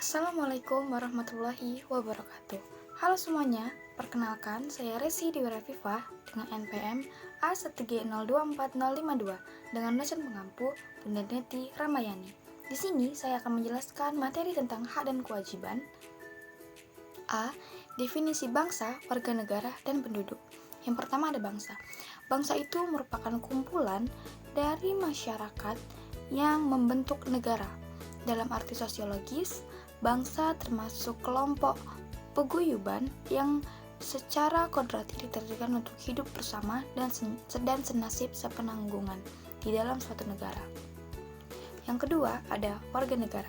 Assalamualaikum warahmatullahi wabarakatuh. Halo semuanya, perkenalkan saya Resi Diwirafifa dengan NPM A1302452 dengan dosen pengampu Bunda Neti Ramayani. Di sini saya akan menjelaskan materi tentang hak dan kewajiban. A. Definisi bangsa, warga negara, dan penduduk. Yang pertama ada bangsa. Bangsa itu merupakan kumpulan dari masyarakat yang membentuk negara. Dalam arti sosiologis, bangsa termasuk kelompok paguyuban yang secara kodrati diterjunkan untuk hidup bersama dan senasib sepenanggungan di dalam suatu negara. Yang kedua ada warga negara.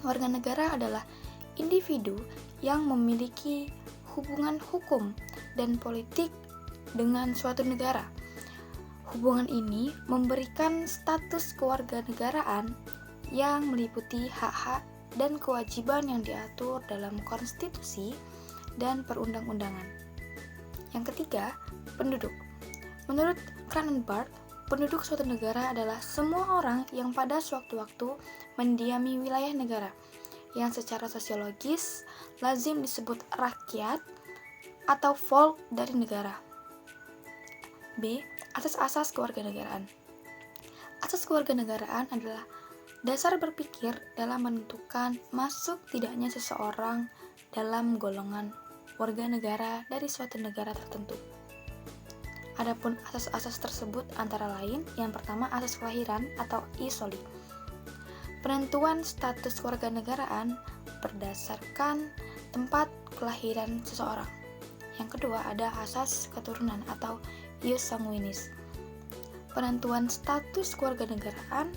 Warga negara adalah individu yang memiliki hubungan hukum dan politik dengan suatu negara. Hubungan ini memberikan status kewarganegaraan yang meliputi hak-hak dan kewajiban yang diatur dalam konstitusi dan perundang-undangan. Yang ketiga, penduduk. Menurut Cronenberg, penduduk suatu negara adalah semua orang yang pada sewaktu-waktu mendiami wilayah negara, yang secara sosiologis lazim disebut rakyat atau folk dari negara. B. Asas-asas kewarganegaraan. Asas kewarganegaraan adalah dasar berpikir dalam menentukan masuk tidaknya seseorang dalam golongan warga negara dari suatu negara tertentu. Adapun asas-asas tersebut antara lain, yang pertama asas kelahiran atau isoli. Penentuan status kewarganegaraan berdasarkan tempat kelahiran seseorang. Yang kedua ada asas keturunan atau ius sanguinis. Penentuan status kewarganegaraan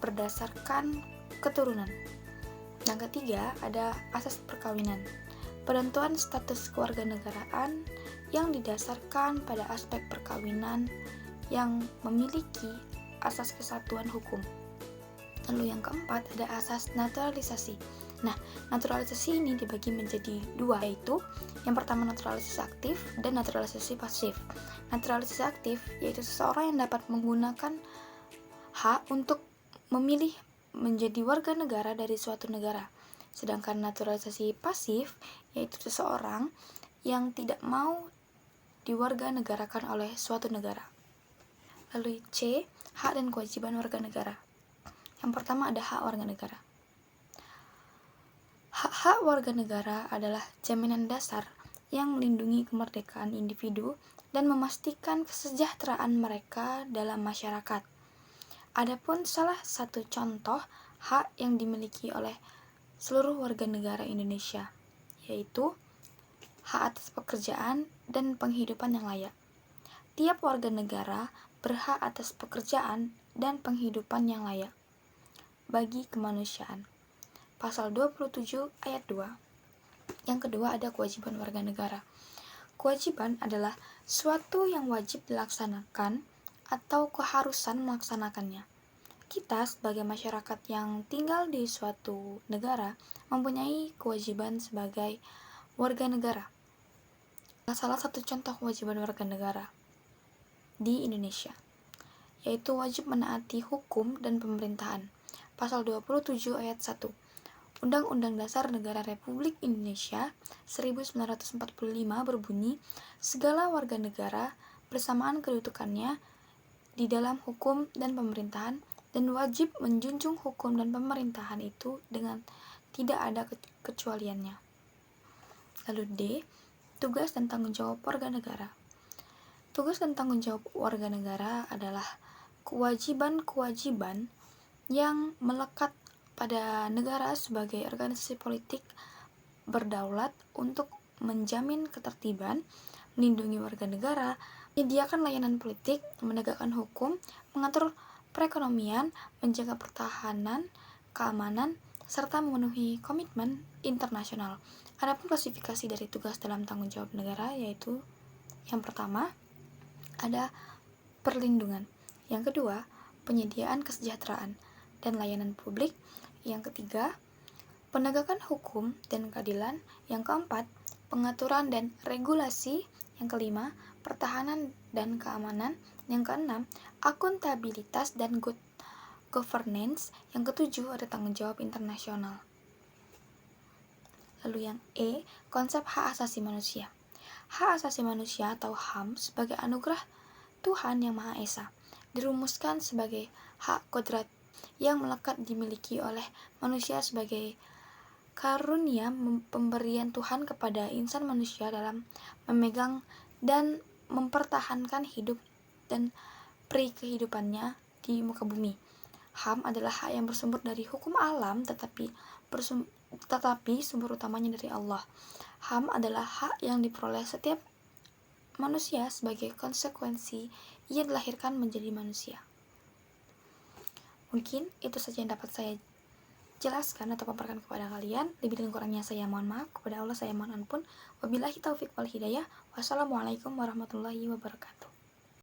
berdasarkan keturunan. Yang ketiga ada asas perkawinan. Penentuan status kewarganegaraan yang didasarkan pada aspek perkawinan yang memiliki asas kesatuan hukum. Lalu yang keempat ada asas naturalisasi. Nah, naturalisasi ini dibagi menjadi dua, yaitu yang pertama naturalisasi aktif dan naturalisasi pasif. Naturalisasi aktif yaitu seseorang yang dapat menggunakan hak untuk memilih menjadi warga negara dari suatu negara. Sedangkan naturalisasi pasif yaitu seseorang yang tidak mau diwarganegarakan oleh suatu negara. Lalu C, hak dan kewajiban warga negara. Yang pertama ada hak warga negara. Hak-hak warga negara adalah jaminan dasar yang melindungi kemerdekaan individu dan memastikan kesejahteraan mereka dalam masyarakat. Adapun salah satu contoh hak yang dimiliki oleh seluruh warga negara Indonesia, yaitu hak atas pekerjaan dan penghidupan yang layak. Tiap warga negara berhak atas pekerjaan dan penghidupan yang layak bagi kemanusiaan. Pasal 27 ayat 2. Yang kedua ada kewajiban warga negara. Kewajiban adalah suatu yang wajib dilaksanakan atau keharusan melaksanakannya. Kita sebagai masyarakat yang tinggal di suatu negara mempunyai kewajiban sebagai warga negara. Salah satu contoh kewajiban warga negara di Indonesia yaitu wajib menaati hukum dan pemerintahan. Pasal 27 ayat 1. Undang-Undang Dasar Negara Republik Indonesia 1945 berbunyi, segala warga negara bersamaan kedudukannya di dalam hukum dan pemerintahan dan wajib menjunjung hukum dan pemerintahan itu dengan tidak ada kecualiannya. Lalu D, tugas dan tanggung jawab warga negara. Tugas dan tanggung jawab warga negara adalah kewajiban-kewajiban yang melekat pada negara sebagai organisasi politik berdaulat untuk menjamin ketertiban, melindungi warga negara, menyediakan layanan politik, menegakkan hukum, mengatur perekonomian, menjaga pertahanan, keamanan, serta memenuhi komitmen internasional. Adapun klasifikasi dari tugas dalam tanggung jawab negara yaitu yang pertama ada perlindungan, yang kedua penyediaan kesejahteraan dan layanan publik, yang ketiga penegakan hukum dan keadilan, yang keempat pengaturan dan regulasi, yang kelima pertahanan dan keamanan, yang keenam akuntabilitas dan good governance, yang ketujuh ada tanggung jawab internasional. Lalu yang E, konsep hak asasi manusia. Hak asasi manusia atau HAM sebagai anugerah Tuhan Yang Maha Esa dirumuskan sebagai hak kodrat yang melekat dimiliki oleh manusia sebagai karunia pemberian Tuhan kepada insan manusia dalam memegang dan mempertahankan hidup dan peri kehidupannya di muka bumi. HAM adalah hak yang bersumber dari hukum alam tetapi sumber utamanya dari Allah. HAM adalah hak yang diperoleh setiap manusia sebagai konsekuensi ia dilahirkan menjadi manusia. Mungkin itu saja yang dapat saya jelaskan atau paparkan kepada kalian. Lebih dan kurangnya saya mohon maaf. Kepada Allah saya mohon ampun. Wabillahi taufiq wal hidayah. Wassalamualaikum warahmatullahi wabarakatuh.